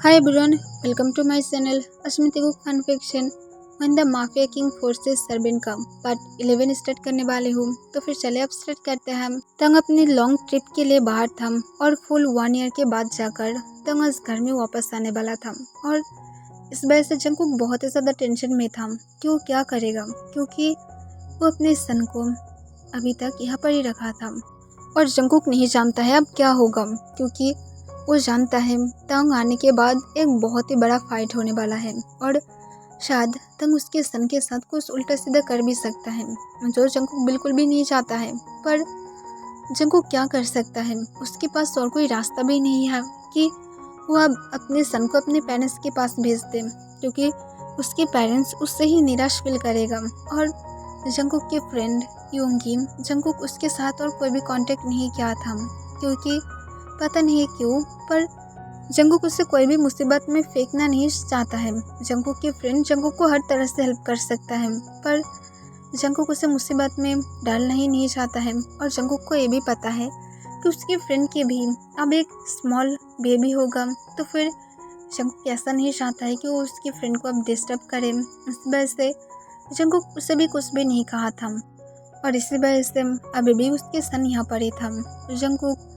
Hi everyone, welcome to my channel Asmita को fun fiction when the mafia king forces सर्बिन का part 11 start करने वाले हूँ। तो फिर चले अब स्टार्ट करते हैं। तंग अपनी लॉन्ग ट्रिप के लिए बाहर था और फुल 1 ईयर के बाद जाकर तंग इस घर में वापस आने वाला था और इस वजह से जंगकुक बहुत ही ज़्यादा टेंशन में था कि वो क्या करेगा, क्योंकि वो अपने सन को अभी तक यहाँ पर ही रखा था और जंगकुक नहीं जानता है अब क्या होगा, क्योंकि वो जानता है तंग आने के बाद एक बहुत ही बड़ा फाइट होने वाला है और शायद तंग उसके सन के साथ कुछ उल्टा सीधा कर भी सकता है, जो जंगकुक बिल्कुल भी नहीं चाहता है। पर जंगकुक क्या कर सकता है, उसके पास और कोई रास्ता भी नहीं है कि वो अब अपने सन को अपने पेरेंट्स के पास भेज दे, क्योंकि उसके पेरेंट्स उससे ही निराश फील करेगा। और जंगकुक के फ्रेंड योंगी जंगकुक उसके साथ और कोई भी कांटेक्ट नहीं किया था, क्योंकि पता नहीं क्यों पर जंगकुक उससे कोई भी मुसीबत में फेंकना नहीं चाहता है। जंगकुक के फ्रेंड जंगकुक को हर तरह से हेल्प कर सकता है, पर जंगकुक उसे मुसीबत में डालना ही नहीं चाहता है। और जंगकुक को ये भी पता है कि उसके फ्रेंड के भी अब एक स्मॉल बेबी होगा, तो फिर जंगकुक ऐसा नहीं चाहता है कि वो उसके फ्रेंड को अब डिस्टर्ब करे। इस वजह से जंगकुक उसे भी कुछ भी नहीं कहा था और इसी वजह से अभी भी उसके सन यहाँ पर ही था। जंगकुक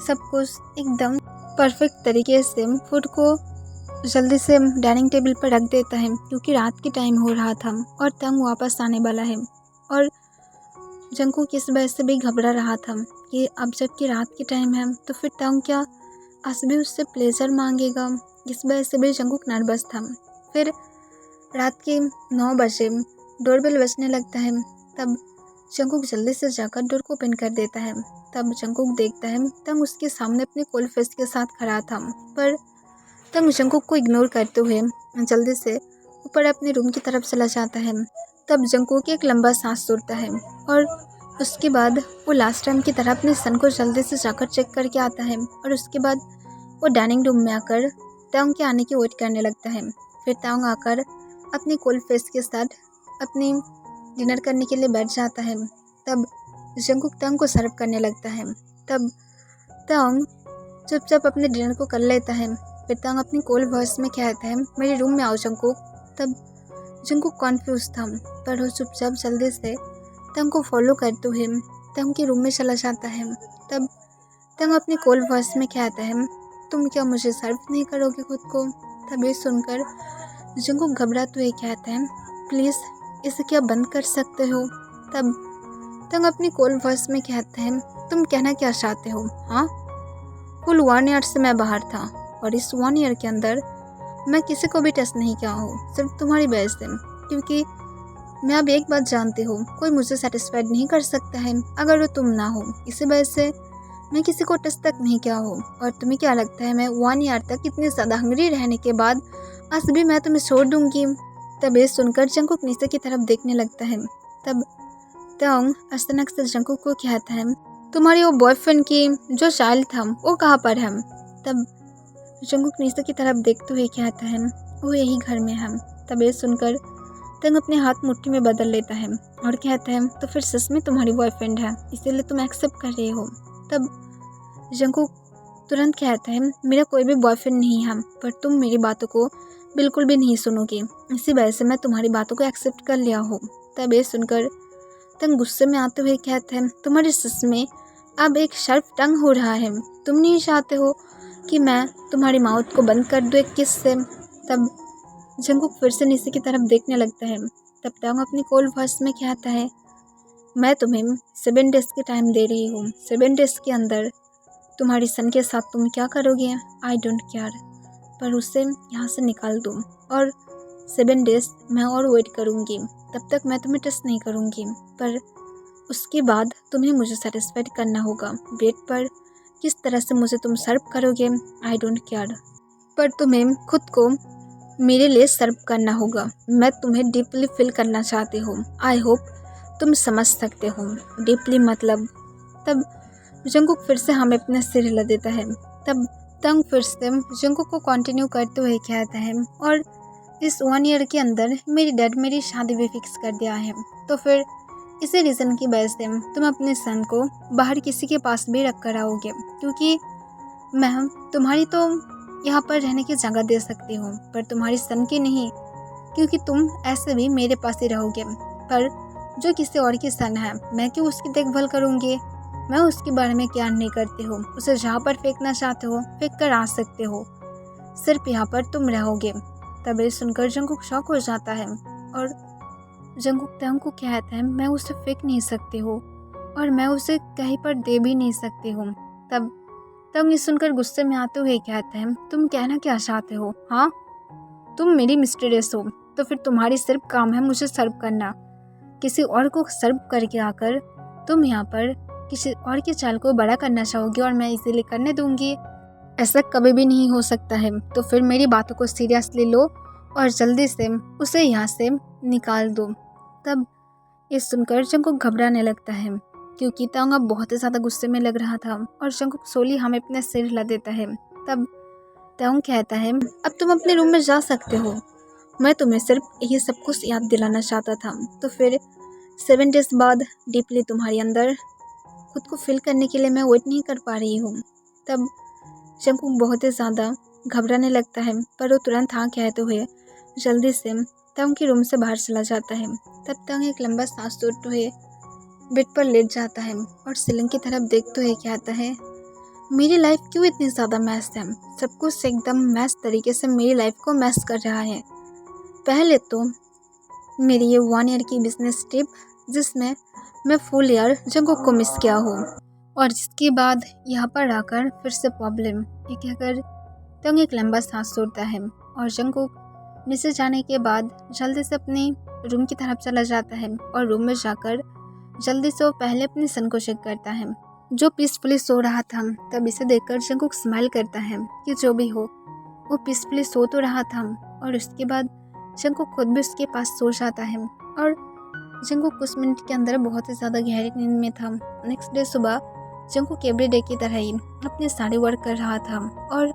सब कुछ एकदम परफेक्ट तरीके से फूड को जल्दी से डाइनिंग टेबल पर रख देता है, क्योंकि रात की टाइम हो रहा था और तंग वापस आने वाला है। और जंगकुक इस वजह से भी घबरा रहा था कि अब जबकि रात की टाइम है तो फिर तंग क्या आज भी उससे प्लेजर मांगेगा। इस वजह से भी जंगकुक नर्वस था। फिर रात के 9 बजे डोरबेल बजने लगता है। तब जंगकुक जल्दी से जाकर डोर को ओपन कर देता है। तब जंगकुक देखता है तंग उसके सामने अपने कोल्ड फेस के साथ खड़ा था, पर तंग जंगकुक को इग्नोर करते हुए जल्दी से ऊपर अपने रूम की तरफ चला जाता है। तब जंगकुक एक लंबा सांस छोड़ता है और उसके बाद वो लास्ट टाइम की तरह अपने सन को जल्दी से जाकर चेक करके आता है और उसके बाद वो डाइनिंग रूम में आकर तंग के आने की वेट करने लगता है। फिर तंग आकर अपने कोल्ड फेस के साथ अपनी डिनर करने के लिए बैठ जाता है। तब जंगकुक तंग को सर्व करने लगता है। तब तंग चुपचाप अपने डिनर को कर लेता है। फिर तंग अपनी कोल्ड वॉइस में कहता है मेरे रूम में आओ जंगकुक। तब जंगकुक कॉन्फ्यूज था, पर वो चुपचाप जल्दी से तंग को फॉलो करते हुए तंग के रूम में चला जाता है। तब तंग अपनी कोल्ड वॉइस में कहता है तुम क्या मुझे सर्व नहीं करोगे खुद को। तब ये सुनकर जंगकुक घबराते हुए कहता है प्लीज़ इसे क्या बंद कर सकते हो। तब तंग अपनी कोल्ड वॉइस में कहता है तुम कहना क्या चाहते हो। हाँ, फुल 1 ईयर से मैं बाहर था और इस 1 ईयर के अंदर मैं किसी को भी टच नहीं किया हूँ, सिर्फ तुम्हारी वजह से, क्योंकि मैं अब एक बात जानती हूँ कोई मुझे सेटिस्फाइड नहीं कर सकता है अगर वो तुम ना हो। इसी वजह से मैं किसी को टच तक नहीं किया हूँ। और तुम्हें क्या लगता है मैं 1 ईयर तक इतनी ज़्यादा हंगरी रहने के बाद आज भी मैं तुम्हें छोड़ दूँगी। तब ये सुनकर जंगकुक नीचे की तरफ देखने लगता है। तब तंग अचानक से जंगकुक को कहता है तुम्हारी वो बॉयफ्रेंड की जो चाइल्ड था वो कहाँ पर है। तब जंगकुक नीचे की तरफ देखते हुए कहता है वो यही घर में है। तब ये सुनकर तंग अपने हाथ मुट्ठी में बदल लेता है और कहता है तो फिर सच में तुम्हारी बॉयफ्रेंड है, इसीलिए तुम एक्सेप्ट कर रहे हो। तब जंगकुक तुरंत कहता है मेरा कोई भी बॉयफ्रेंड नहीं है, पर तुम मेरी बातों को बिल्कुल भी नहीं सुनोगे, इसी वजह से मैं तुम्हारी बातों को एक्सेप्ट कर लिया हूँ। तब ये सुनकर तंग गुस्से में आते हुए कहते हैं तुम्हारे सस में अब एक शार्प टंग हो रहा है, तुम नहीं चाहते हो कि मैं तुम्हारी माउथ को बंद कर दूँ एक किस से। तब जंगकुक फिर से नीचे की तरफ देखने लगता है। तब तंग अपनी कोल्ड वॉइस में कहता है मैं तुम्हें 7 डेज के टाइम दे रही हूँ, 7 डेज के अंदर तुम्हारी सन के साथ तुम क्या करोगे आई डोंट केयर, पर उसे यहाँ से निकाल दूँ और 7 डेज मैं और वेट करूँगी, तब तक मैं तुम्हें टच नहीं करूँगी, पर उसके बाद तुम्हें मुझे सेटिस्फाइड करना होगा। बेड पर किस तरह से मुझे तुम सर्व करोगे आई डोंट केयर, पर तुम्हें खुद को मेरे लिए सर्व करना होगा। मैं तुम्हें डीपली फील करना चाहती हूँ, आई होप तुम समझ सकते हो डीपली मतलब। तब जंगकुक फिर से हमें अपना सिर हिला देता है। तब तंग फिर से जंगकुक को कंटिन्यू करते हुए कहता है और इस 1 ईयर के अंदर मेरी डैड मेरी शादी भी फिक्स कर दिया है, तो फिर इसी रीज़न की वजह से तुम अपने सन को बाहर किसी के पास भी रख कर आओगे, क्योंकि मैं तुम्हारी तो यहाँ पर रहने की जगह दे सकती हूँ, पर तुम्हारी सन की नहीं, क्योंकि तुम ऐसे भी मेरे पास ही रहोगे। पर जो किसी और की सन है, मैं क्यों उसकी देखभाल करूँगी? मैं उसके बारे में केयर नहीं करती हूँ। उसे जहाँ पर फेंकना चाहते हो फेंक कर आ सकते हो, सिर्फ यहाँ पर तुम रहोगे। तब ये सुनकर जंगकुक शॉक हो जाता है और जंगकुक तंग को कहता है, मैं उसे फेंक नहीं सकती हूँ और मैं उसे कहीं पर दे भी नहीं सकती हूँ। तब तंग ये सुनकर गुस्से में आते हुए कहता है, तुम कहना क्या चाहते हो? हाँ, तुम मेरी मिस्ट्रेस हो, तो फिर तुम्हारी सिर्फ काम है मुझे सर्व करना। किसी और को सर्व करके आकर तुम यहाँ पर किसी और की चाल को बड़ा करना चाहोगी और मैं इसीलिए करने दूंगी? ऐसा कभी भी नहीं हो सकता है। तो फिर मेरी बातों को सीरियसली लो और जल्दी से उसे यहाँ से निकाल दो। तब ये सुनकर जंगकुक घबराने लगता है, क्योंकि तंग अब बहुत ही ज़्यादा गुस्से में लग रहा था और जंगकुक सोली हमें अपने सिर हिला देता है। तब तंग कहता है, अब तुम अपने रूम में जा सकते हो, मैं तुम्हें सिर्फ यही सब कुछ याद दिलाना चाहता था। तो फिर 7 डेज बाद डीपली तुम्हारे अंदर खुद को फील करने के लिए मैं वेट नहीं कर पा रही हूँ। तब जंगकुक बहुत ही ज़्यादा घबराने लगता है, पर वो तुरंत हाँ कहते हुए जल्दी से तंग के रूम से बाहर चला जाता है। तब तंग एक लंबा सांस छोड़ते हुए बेड पर लेट जाता है और सीलिंग की तरफ देखते हुए कहता है, मेरी लाइफ क्यों इतनी ज़्यादा मैस है? सब कुछ एकदम मैस तरीके से मेरी लाइफ को मैस कर रहा है। पहले तो मेरी ये 1 ईयर की बिजनेस ट्रिप, जिसमें मैं फुल ईयर जंगकुक को मिस किया हूँ, और जिसके बाद यहाँ पर आकर फिर से प्रॉब्लम। ये कहकर तंग एक लंबा सांस छोड़ता है और जंगकुक नीचे जाने के बाद जल्दी से अपने रूम की तरफ चला जाता है और रूम में जाकर जल्दी से वो पहले अपने सन को चेक करता है, जो पीसफुली सो रहा था। तब इसे देखकर जंगकुक स्माइल करता है कि जो भी हो वो पीसफुली सो तो रहा था। और उसके बाद जंगकुक खुद भी उसके पास सो जाता है और जंगकुक कुछ मिनट के अंदर बहुत ही ज़्यादा गहरी नींद में था। नेक्स्ट डे सुबह जंगकुक एवरीडे की तरह ही अपने सारे वर्क कर रहा था और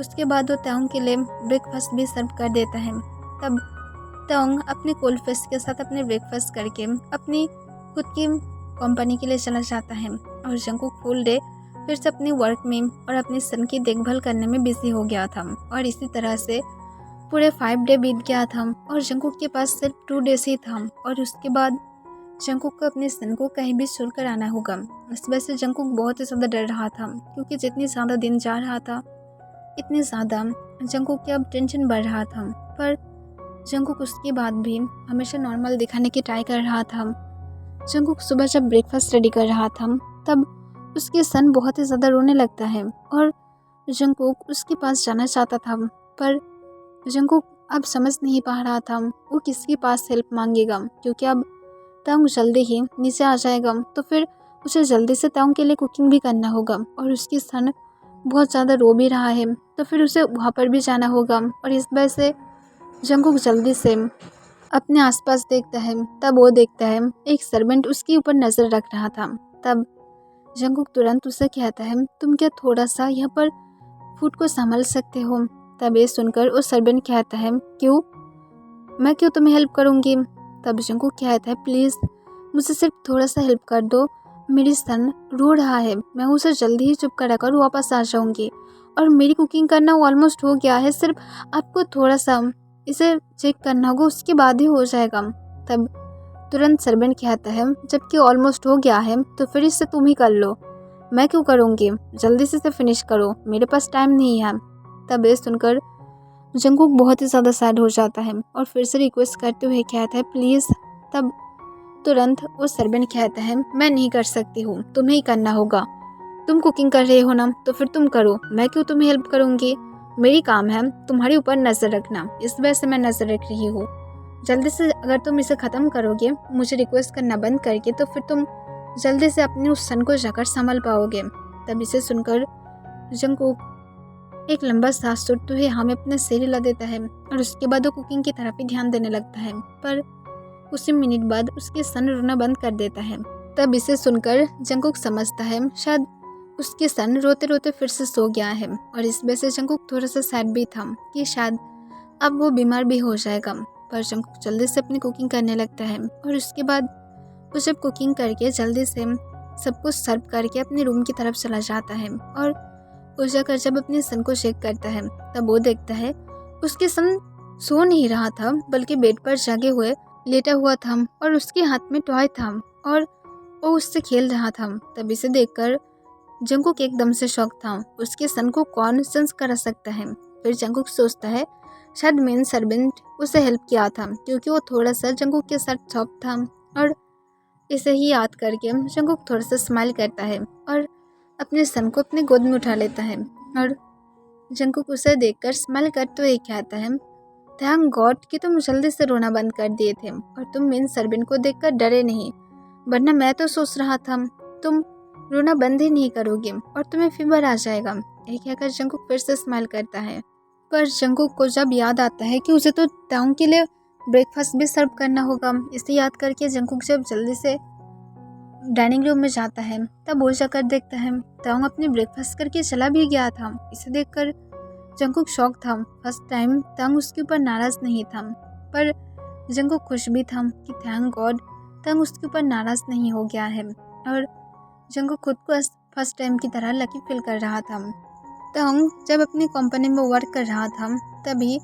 उसके बाद वो तंग के लिए ब्रेकफास्ट भी सर्व कर देता है। तब तंग अपने कोल्ड फेस के साथ अपने ब्रेकफास्ट करके अपनी खुद की कंपनी के लिए चला जाता है और जंगकुक फुल डे फिर से अपने वर्क में और अपने सन की देखभाल करने में बिजी हो गया था। और इसी तरह से पूरे 5 डे बीत गया था और जंगकुक के पास सिर्फ 2 डेज ही था और उसके बाद जंगकुक को अपने सन को कहीं भी छोड़कर आना होगा। इस वजह से जंगकुक बहुत ही ज़्यादा डर रहा था, क्योंकि जितनी ज़्यादा दिन जा रहा था इतनी ज़्यादा जंगकुक की अब टेंशन बढ़ रहा था। पर जंगकुक उसके बाद भी हमेशा नॉर्मल दिखाने की ट्राई कर रहा था। जंगकुक सुबह जब ब्रेकफास्ट रेडी कर रहा था तब उसके सन बहुत ही ज़्यादा रोने लगता है और जंगकुक उसके पास जाना चाहता था, पर जंगकुक अब समझ नहीं पा रहा था वो किसके पास हेल्प मांगेगा, क्योंकि अब तंग जल्दी ही नीचे आ जाएगा। तो फिर उसे जल्दी से तंग के लिए कुकिंग भी करना होगा और उसकी सन बहुत ज़्यादा रो भी रहा है, तो फिर उसे वहाँ पर भी जाना होगा। और इस वजह से जंगकुक जल्दी से अपने आसपास देखता है। तब वो देखता है एक सर्वेंट उसके ऊपर नज़र रख रहा था। तब जंगकुक तुरंत उसे कहता है, तुम क्या थोड़ा सा यहाँ पर फूड को संभाल सकते हो? तब ये सुनकर वो सर्वेंट कहता है, क्यों, मैं क्यों तुम्हें हेल्प करूँगी? तब जंगकुक कहता है, प्लीज़ मुझे सिर्फ थोड़ा सा हेल्प कर दो, मेरी सन रो रहा है, मैं उसे जल्दी ही चुप कराकर वापस आ जाऊँगी और मेरी कुकिंग करना ऑलमोस्ट हो गया है, सिर्फ आपको थोड़ा सा इसे चेक करना होगा, उसके बाद ही हो जाएगा। तब तुरंत सर्वेंट कहता है, जबकि ऑलमोस्ट हो गया है तो फिर इसे तुम ही कर लो, मैं क्यों करूँगी, जल्दी से इसे फिनिश करो, मेरे पास टाइम नहीं है। तब ये सुनकर जंगकुक बहुत ही ज़्यादा सैड हो जाता है और फिर से रिक्वेस्ट करते हुए कहता है, प्लीज़। तब तुरंत वो सर्वेंट कहता है, मैं नहीं कर सकती हूँ, तुम्हें ही करना होगा, तुम कुकिंग कर रहे हो ना, तो फिर तुम करो, मैं क्यों तुम्हें हेल्प करूँगी, मेरी काम है तुम्हारे ऊपर नज़र रखना, इस वजह से मैं नज़र रख रही हूँ। जल्दी से अगर तुम इसे ख़त्म करोगे मुझे रिक्वेस्ट करना बंद करके, तो फिर तुम जल्दी से अपने उस सन को जाकर संभाल पाओगे। तब इसे सुनकर जंगकुक एक लंबा सांस छोड़ते हुए हमें अपने सिर हिला देता है और उसके बाद वो कुकिंग की तरफ ही ध्यान देने लगता है, पर उसी मिनट बाद उसके सन रोना बंद कर देता है। तब इसे सुनकर जंगकुक समझता है शायद उसके सन रोते रोते फिर से सो गया है और इस वजह से जंगकुक थोड़ा सा सैड भी था कि शायद अब वो बीमार भी हो जाएगा। पर जंगकुक जल्दी से अपनी कुकिंग करने लगता है और उसके बाद वो जब कुकिंग करके जल्दी से सब कुछ सर्व करके अपने रूम की तरफ चला जाता है और वो जाकर जब अपने सन को चेक करता है तब वो देखता है उसके सन सो नहीं रहा था बल्कि बेड पर जागे हुए लेटा हुआ था और उसके हाथ में टॉय था और वो उससे खेल रहा था। तब इसे देखकर जंगकुक एकदम से शॉक था। उसके सन को कौन सेंस कर सकता है। फिर जंगकुक सोचता है शायद मेन सर्वेंट उसे हेल्प किया था क्योंकि वो थोड़ा सा जंगकुक के साथ सॉफ्ट था। और इसे ही याद करके जंगकुक थोड़ा सा स्माइल करता है और अपने सन को अपनी गोद में उठा लेता है। और जंगकुक उसे देखकर स्माइल करते हुए कहता है थैंक गॉड कि तुम जल्दी से रोना बंद कर दिए थे और तुम मेन सर्वेंट को देखकर डरे नहीं, वरना मैं तो सोच रहा था तुम रोना बंद ही नहीं करोगे और तुम्हें फीवर आ जाएगा। ये कहकर जंगकुक फिर से स्माइल करता है। पर जंगकुक को जब याद आता है कि उसे तो तांग के लिए ब्रेकफास्ट भी सर्व करना होगा, इसे याद करके जंगकुक जब जल्दी से डाइनिंग रूम में जाता है तब वो जाकर देखता है तांग अपने ब्रेकफास्ट करके चला भी गया था। इसे देखकर जंगकुक शॉक था। फर्स्ट टाइम तांग उसके ऊपर नाराज नहीं था, पर जंगकुक खुश भी था कि थैंक गॉड तांग उसके ऊपर नाराज नहीं हो गया है। और जंगकुक खुद को फर्स्ट टाइम की तरह लकी फील कर रहा था। तांग जब अपनी कंपनी में वर्क कर रहा था तभी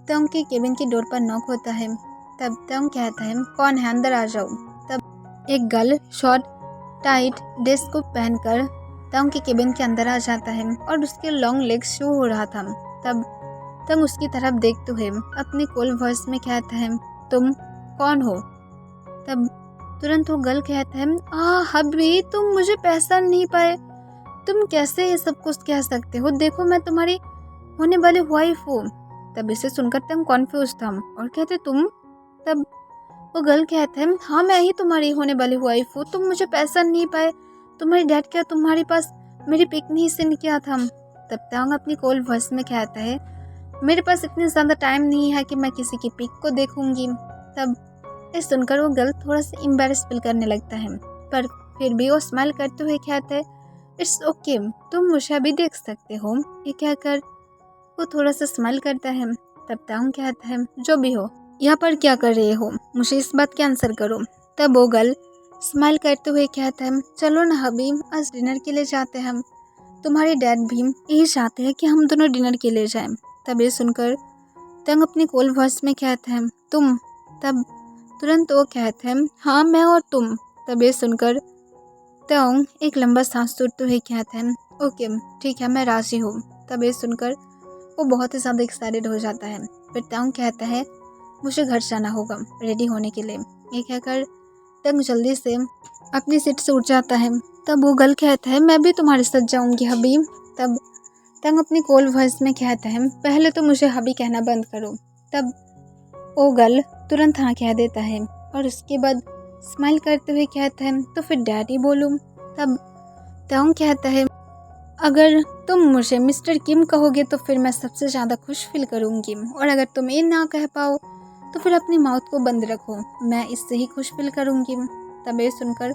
तांग के केबिन की डोर पर नॉक होता है। तब तांग कहता है कौन है, अंदर आ जाओ। तब एक गर्ल शॉर्ट टाइट ड्रेस को पहनकर तांग के केबिन के अंदर आ जाता है और उसके लॉन्ग लेग्स शो हो रहा था। तब तांग उसकी तरफ देखते हुए अपनी कोल वॉइस में कहता है तुम कौन हो। तब तुरंत वो गर्ल कहता है हबी तुम मुझे पहचान नहीं पाए, तुम कैसे ये सब कुछ कह सकते हो, देखो मैं तुम्हारी होने वाली वाइफ हूँ। तब इसे सुनकर तांग कॉन्फ्यूज था और कहते तुम। तब वो गर्ल कहता है हाँ मैं ही तुम्हारी होने वाली वाइफ हूँ, तुम मुझे पहचान नहीं पाए, तुम्हारी डैड क्या तुम्हारे पास मेरी पिक नहीं सेंड किया था। तब तांग अपनी कोल वॉइस में कहता है मेरे पास इतनी ज़्यादा टाइम नहीं है कि मैं किसी की पिक को देखूंगी। तब ये सुनकर वो गर्ल थोड़ा सा एम्बैरेस फील करने लगता है, पर फिर भी वो स्माइल करते हुए कहता है इट्स ओके तुम मुझे अभी देख सकते हो। ये कहकर वो थोड़ा सा स्माइल करता है। तब तांग कहता है जो भी हो यहाँ पर क्या कर रहे हो, मुझे इस बात का आंसर करो। तब वो गर्ल स्माइल करते हुए कहता है चलो ना हबीब आज डिनर के लिए जाते हैं, हम तुम्हारे डैड भी यही चाहते हैं कि हम दोनों डिनर के लिए जाएं। तब ये सुनकर तांग अपनी कोल वॉइस में कहता है तुम। तब तुरंत वो कहता है हाँ मैं और तुम। तब ये सुनकर तांग एक लंबा सांस छोड़ते हुए कहता है ओके ठीक है मैं राजी हूँ। तब ये सुनकर वो बहुत ही ज़्यादा एक्साइटेड हो जाता है। फिर तांग कहता है मुझे घर जाना होगा रेडी होने के लिए। ये कहकर तांग जल्दी से अपनी सीट से उठ जाता है। तब वो गर्ल कहता है मैं भी तुम्हारे साथ जाऊंगी हबीब। तब तांग अपनी कोल वॉइस में कहता है पहले तो मुझे हबी कहना बंद करो। तब वो गर्ल तुरंत हाँ कह देता है और उसके बाद स्माइल करते हुए कहता है तो फिर डैडी बोलूँ। तब तांग कहता है अगर तुम मुझे मिस्टर किम कहोगे तो फिर मैं सबसे ज़्यादा खुश फील करूँगी, और अगर तुम ये ना कह पाओ तो फिर अपनी माउथ को बंद रखो, मैं इससे ही खुश फील करूँगी। तब ये सुनकर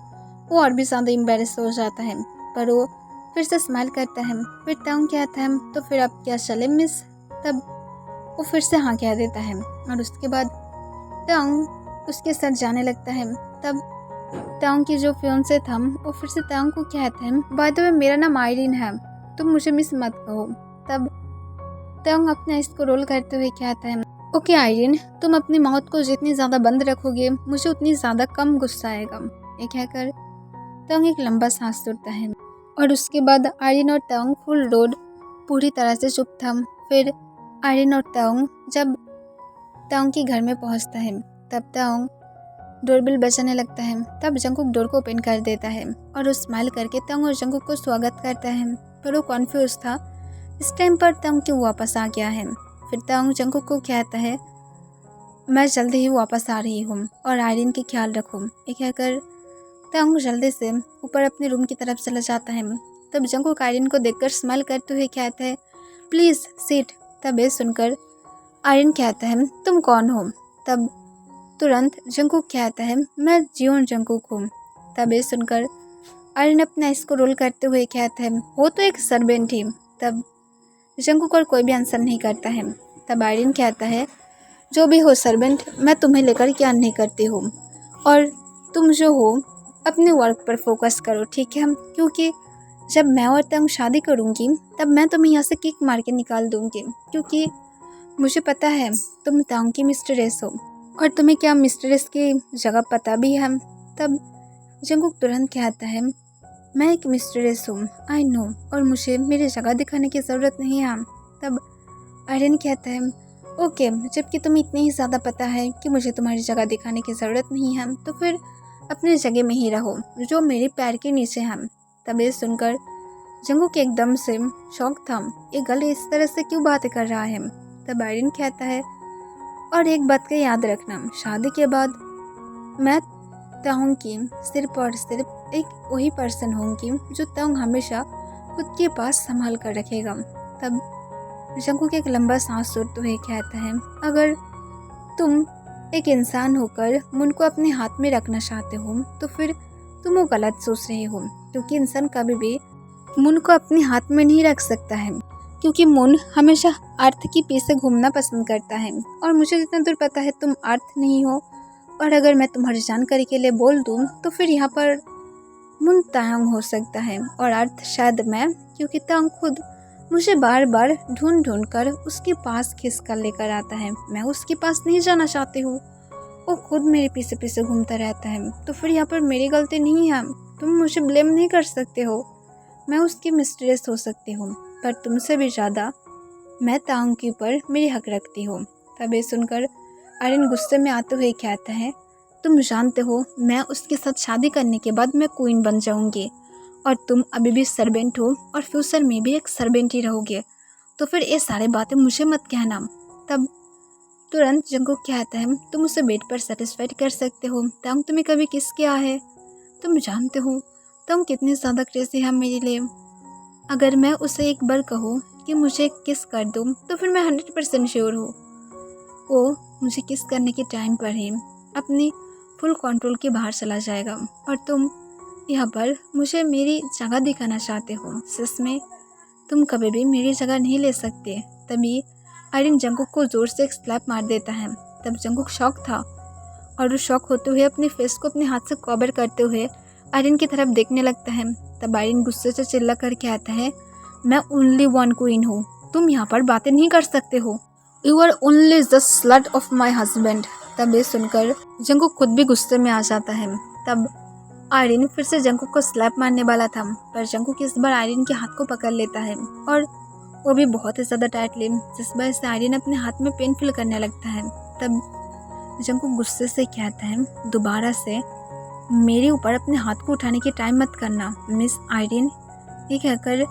वो और भी ज़्यादा एम्बैरेस हो जाता है, पर वो फिर से स्माइल करता है। फिर तांग कहता है तो फिर अब क्या चले मिस। तब वो फिर से हाँ कह देता है और उसके बाद तांग उसके साथ जाने लगता है। तब तांग की जो फियांसे था वो फिर से तांग को कहता है बाय द वे मेरा नाम आयरीन है, तुम मुझे मिस मत कहो। तब तांग अपने आइस को रोल करते हुए कहता है ओके आयरीन तुम अपनी माउथ को जितनी ज़्यादा बंद रखोगे मुझे उतनी ज़्यादा कम गुस्सा आएगा। ये कहकर तांग एक लंबा सांस छोड़ता है और उसके बाद आयरीन और तांग फुल रोड पूरी तरह से चुप था। फिर आयरीन और तांग जब तांग के घर में पहुंचता है तब तांग डोरबेल बजाने लगता है। तब जंगकुक डोर को ओपन कर देता है और वो स्माइल करके तांग और जंगकुक को स्वागत करता है, पर वो कॉन्फ्यूज था इस टाइम पर तांग क्यों वापस आ गया है। फिर तांग जंगकुक को कहता है मैं जल्दी ही वापस आ रही हूँ और आयरीन की ख्याल रखूँ। ये कहकर तांग जल्दी से ऊपर अपने रूम की तरफ चला जाता है। तब जंगकुक आयरीन को देखकर स्माइल करते हुए कहता है प्लीज़ सीट। तब ये सुनकर आयरीन कहता है तुम कौन हो। तब तुरंत जंगकुक कहता है मैं जियोन जंगकुक हूँ। तब ये सुनकर आयरीन अपने आइस को रोल करते हुए कहता है वो तो एक सर्वेंट ही। तब जंगकुक और कोई भी आंसर नहीं करता है। तब आयरीन कहता है जो भी हो सर्वेंट मैं तुम्हें लेकर क्या नहीं करती हूँ, और तुम जो हो अपने वर्क पर फोकस करो ठीक है, क्योंकि जब मैं और तंग शादी करूँगी तब मैं तुम्हें यहाँ से किक मार के निकाल दूँगी, क्योंकि मुझे पता है तुम तांग की मिस्ट्रेस हो और तुम्हें क्या मिस्ट्रेस की जगह पता भी है। तब जंगकुक तुरंत कहता है, मैं एक मिस्ट्रेस हूँ, आई नो, और मुझे मेरी जगह दिखाने की ज़रूरत नहीं है। तब आर्यन कहता है, ओके, जबकि तुम्हें इतनी ही ज़्यादा पता है कि मुझे तुम्हारी जगह दिखाने की ज़रूरत नहीं है, तो फिर अपनी जगह में ही रहो जो मेरे पैर के नीचे है। तब ये सुनकर जंगकुक एकदम से शॉक था, ये गर्ल इस तरह से क्यों बातें कर रहा है। तब आर्यन कहता है, और एक बात का याद रखना, शादी के बाद मैं तांग की सिर्फ और सिर्फ एक वही पर्सन होंगी जो तांग हमेशा खुद के पास संभाल कर रखेगा। तब जंगकुक एक लंबा सांस छोड़ते हुए कहता है, अगर तुम एक इंसान होकर मुन को अपने हाथ में रखना चाहते हो तो फिर तुम वो गलत सोच रहे हो, क्योंकि इंसान कभी भी मुन को अपने हाथ में नहीं रख सकता है, क्योंकि मुन हमेशा अर्थ के पीछे घूमना पसंद करता है और मुझे जितना दूर पता है तुम अर्थ नहीं हो। और अगर मैं तुम्हारी जानकारी के लिए बोल दूँ तो फिर यहाँ पर मुन तांग हो सकता है और अर्थ शायद मैं, क्योंकि तांग खुद मुझे बार बार ढूंढ ढूंढ कर उसके पास खींच कर लेकर आता है। मैं उसके पास नहीं जाना चाहती हूँ, वो खुद मेरे पीछे पीछे घूमता रहता है, तो फिर यहाँ पर मेरी गलती नहीं है। तुम मुझे ब्लेम नहीं कर सकते हो, मैं उसकी मिस्ट्रेस हो सकती हूँ, पर तुमसे भी ज़्यादा मैं तांग के ऊपर मेरी हक रखती हूँ। तब ये सुनकर आर्यन गुस्से में आते हुए कहता है, तुम जानते हो मैं उसके साथ शादी करने के बाद मैं क्वीन बन जाऊंगी और तुम अभी भी सर्वेंट हो और फ्यूचर में भी एक सर्वेंट ही रहोगे, तो फिर ये सारी बातें मुझे मत कहना। तब तुरंत जंगकुक कहता है, तुम उसे बेड पर सेटिस्फाइड कर सकते हो, तांग तुम्हें कभी किस किया है, तुम जानते हो तांग कितनी ज़्यादा क्रेजी है मेरे लिए। अगर मैं उसे एक बार कहूँ कि मुझे किस कर दूँ तो फिर मैं 100% श्योर हूँ वो मुझे किस करने के टाइम पर ही अपनी फुल कंट्रोल के बाहर चला जाएगा। और तुम यहाँ पर मुझे मेरी जगह दिखाना चाहते हो, सच में तुम कभी भी मेरी जगह नहीं ले सकते। तभी आर्यन जंगकुक को जोर से एक स्लैप मार देता है। तब जंगकुक शॉक था और वो शॉक होते हुए अपने फेस को अपने हाथ से कवर करते हुए आर्यन की तरफ देखने लगता है। तब आर्यन गुस्से से चिल्ला करके आता है, मैं ओनली वन क्वीन हूँ, तुम यहाँ पर बातें नहीं कर सकते हो, you are only just slut of my husband. तब ये सुनकर जंगकुक खुद भी गुस्से में आ जाता है। तब आर्यन फिर से जंगकुक को स्लैप मारने वाला था, पर जंगकुक इस बार आर्यन के हाथ को पकड़ लेता है और वो भी बहुत ही ज़्यादा टाइटली, जिस वजह से आर्यन अपने हाथ में पेन फील करने लगता है। तब जंगकुक गुस्से से कहता है, दोबारा से मेरे ऊपर अपने हाथ को उठाने की टाइम मत करना मिस आर्यन। ये कहकर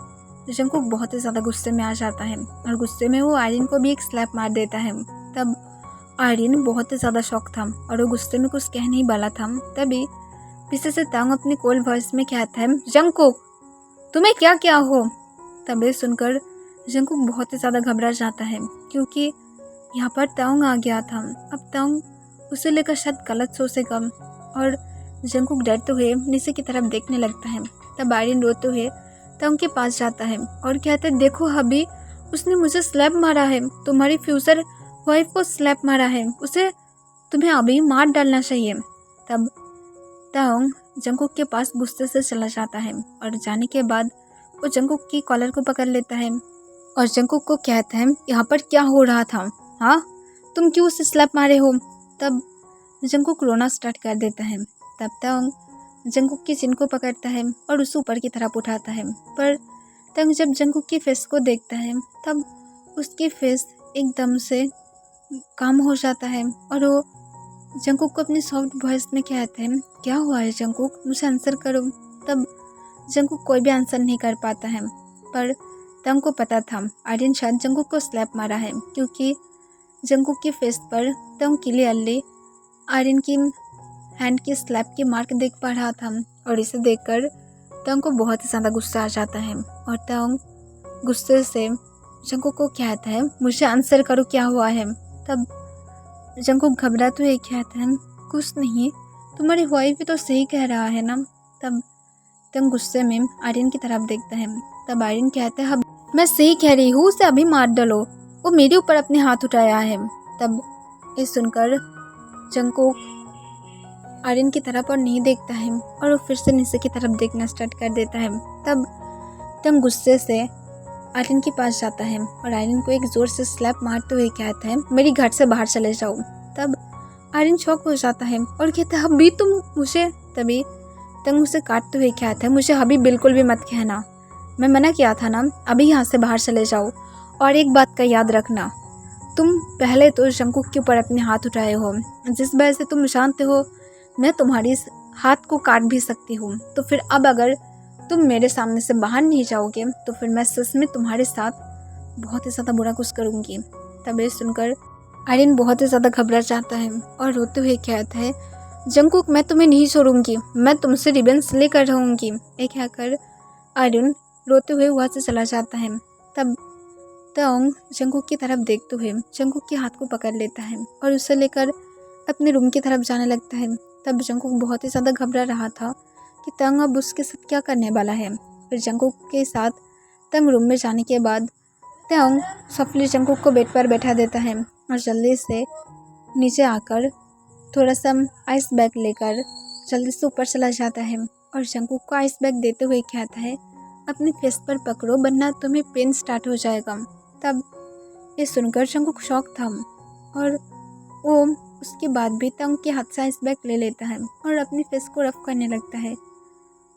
जंगकुक बहुत ही ज़्यादा गुस्से में आ जाता है और गुस्से में वो आर्यन को भी एक स्लैप मार देता है। तब आर्यन बहुत ही ज़्यादा शॉक था और वो गुस्से में कुछ कह नहीं वाला था। तभी पीछे से तांग अपनी कोल्ड वॉइस में कहता है, जंगकुक तुम्हें क्या क्या हो। तब ये सुनकर जंगकुक बहुत ही ज़्यादा घबरा जाता है, क्योंकि यहाँ पर तांग आ गया था। अब तांग उसे लेकर शायद गलत सोचेगा और जंगकुक डरते हुए नीचे की तरफ देखने लगता है। तब आर्यन रोते हुए तांग के पास जाता है और कहता है, देखो अभी उसने मुझे स्लैप मारा है, तुम्हारी फ्यूचर वाइफ को स्लैप मारा है, उसे तुम्हें अभी मार डालना चाहिए। तब तांग जंगकुक के पास गुस्से से चला जाता है और जाने के बाद वो जंगकुक की कॉलर को पकड़ लेता है और जंगकुक को कहता है, यहाँ पर क्या हो रहा था, हाँ तुम क्यों उसे स्लैप मारे हो। तब जंगकुक रोना स्टार्ट कर देता है। तब तांग जंगकुक की चिन को पकड़ता है और उसे ऊपर की तरफ उठाता है, पर तांग जब जंगकुक की फेस को देखता है तब उसकी फेस एकदम से काम हो जाता है और वो जंगकुक को अपनी सॉफ्ट वॉइस में कहते हैं, क्या हुआ है जंगकुक, मुझे आंसर करो। तब जंगकुक कोई भी आंसर नहीं कर पाता है, पर तांग को पता था आर्यन शायद जंगकुक को स्लैप मारा है, क्योंकि जंगकुक की फेस पर तांग क्लियरली आर्यन की हैंड की स्लैप की मार्क देख पा रहा था और इसे देखकर तांग को बहुत ही ज़्यादा गुस्सा आ जाता है और तांग गुस्से से जंगकुक को कहता है, मुझे आंसर करो क्या हुआ है। तब जंगकुक घबराते हुए कहता है, कुछ नहीं, तुम्हारी वाइफ भी तो सही कह रहा है ना। तब तांग गुस्से में आर्यन की तरफ देखता है। तब आर्यन कहता है, मैं सही कह रही हूँ, उसे अभी मार डालो, वो मेरे ऊपर अपने हाथ उठाया है। तब ये सुनकर जंगकुक आर्यन की तरफ और नहीं देखता है और वो फिर से नीचे की तरफ देखना स्टार्ट कर देता है। तब तंग गुस्से से आर्यन के पास जाता है और आर्यन को एक जोर से स्लैप मारते हुए कहता है, मेरी घर से बाहर चले जाओ। तब आर्यन शॉक हो जाता है और कहता है, अभी तुम मुझे। तभी तंग उसे काटते हुए कहता है, मुझे अभी बिल्कुल भी मत कहना, मैं मना किया था ना, अभी यहाँ से बाहर चले जाओ। और एक बात का याद रखना, तुम पहले तो जंगकुक के ऊपर अपने हाथ उठाए हो, जिस वजह से तुम जानते हो मैं तुम्हारी इस हाथ को काट भी सकती हूँ। तो फिर अब अगर तुम मेरे सामने से बाहर नहीं जाओगे तो फिर मैं सच में तुम्हारे साथ बहुत ही ज़्यादा बुरा कुछ करूँगी। तब ये सुनकर आर्यन बहुत ही ज़्यादा घबरा जाता है और रोते हुए कहता है, जंगकुक मैं तुम्हें नहीं छोड़ूंगी, मैं तुमसे रिवेंज लेकर रहूँगी। ये कहकर आर्यन रोते हुए वहाँ से चला जाता है। तब तोंग जंगकुक की तरफ देखते हुए जंगकुक के हाथ को पकड़ लेता है और उसे लेकर अपने रूम की तरफ जाने लगता है। तब जंगकुक बहुत ही ज़्यादा घबरा रहा था कि तंग अब उसके साथ क्या करने वाला है। फिर जंगकुक के साथ तंग रूम में जाने के बाद तंग सफली जंगकुक को बेड पर बैठा देता है और जल्दी से नीचे आकर थोड़ा सा आइस बैग लेकर जल्दी से ऊपर चला जाता है और जंगकुक को आइस बैग देते हुए कहता है, अपने फेस पर पकड़ो वरना तुम्हें पेन स्टार्ट हो जाएगा। तब ये सुनकर जंगकुक शॉक था और वो उसके बाद भी तंग के हाथ से आइस बैग ले लेता है और अपने फेस को रफ करने लगता है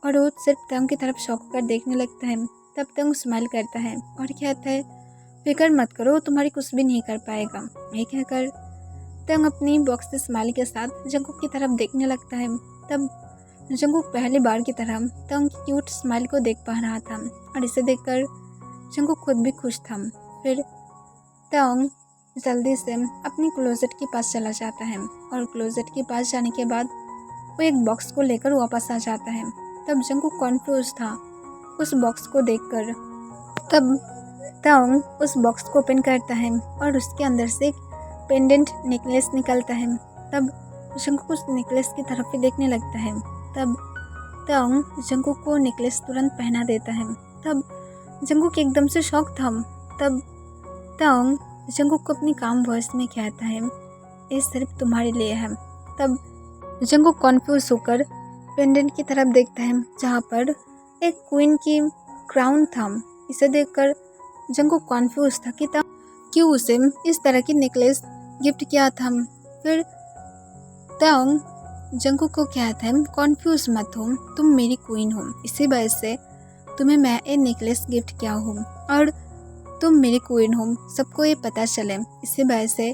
और वो सिर्फ तंग की तरफ शौक कर देखने लगता है। तब तंग स्माइल करता है और कहता है, फिक्र मत करो, वो तुम्हारी कुछ भी नहीं कर पाएगा। ये कहकर तंग अपनी बॉक्स से स्माइल के साथ जंगकुक की तरफ देखने लगता है। तब जंगकुक पहली बार की तरह तंग की क्यूट स्माइल को देख पा रहा था और इसे देखकर जंगकुक खुद भी खुश था। फिर तंग जल्दी से अपनी क्लोजेट के पास चला जाता है और क्लोजेट के पास जाने के बाद वो एक बॉक्स को लेकर वापस आ जाता है। तब जंगकुक कॉन्फ्यूज था उस बॉक्स को देखकर। तब तंग उस बॉक्स को ओपन करता है और उसके अंदर से एक पेंडेंट नेकलेस निकलता है। तब जंगकुक उस नेकलेस की तरफ ही देखने लगता है। तब तंग जंगकुक को नेकलेस तुरंत पहना देता है। तब जंगकुक एकदम से शॉक था। तब तंग जंगकुक को अपनी काम वॉइस में कहता है, ये सिर्फ तुम्हारे लिए है। तब जंगकुक कॉन्फ्यूज होकर पेंडेंट की तरफ देखता है जहाँ पर एक क्वीन की क्राउन था। इसे देखकर जंगकुक कॉन्फ्यूज था कि तंग क्यों उसे इस तरह की नेकलेस गिफ्ट किया था। फिर तंग जंगकुक को कहता है, कॉन्फ्यूज मत हो, तुम मेरी क्वीन हो, इसी वजह से तुम्हें मैं ये नेकलेस गिफ्ट किया हूँ और तुम मेरी क्वीन हो, सबको ये पता चले, इसी वजह से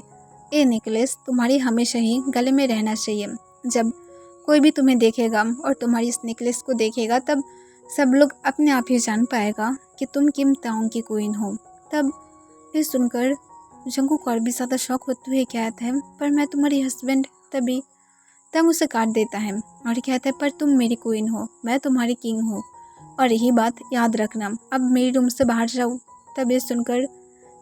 ये नेकलेस तुम्हारी हमेशा ही गले में रहना चाहिए। जब कोई भी तुम्हें देखेगा और तुम्हारी इस नेकलेस को देखेगा तब सब लोग अपने आप ही जान पाएगा कि तुम किम ताओंग की क्वीन हो। तब ये सुनकर जंगकुक और भी ज़्यादा शौक होते हुए कहता है, पर मैं तुम्हारी हस्बैंड। तभी तंग उसे काट देता है और कहता है, पर तुम मेरी क्वीन हो, मैं तुम्हारी किंग हूँ और यही बात याद रखना, अब मेरे रूम से बाहर जाओ। तब ये सुनकर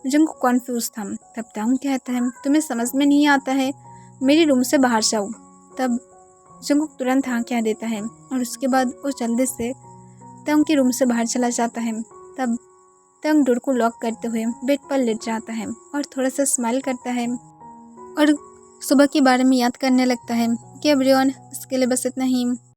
जंगकुक कॉन्फ्यूज था। तब तंग कहता है, तुम्हें समझ में नहीं आता है, मेरे रूम से बाहर जाओ। तब जंगकुक तुरंत हाँ कह देता है और उसके बाद वो जल्दी से तंग के रूम से बाहर चला जाता है। तब तंग डोर को लॉक करते हुए बेड पर लेट जाता है और थोड़ा सा स्माइल करता है और सुबह के बारे में याद करने लगता है कि एवरीवन, इसके लिए बस इतना ही।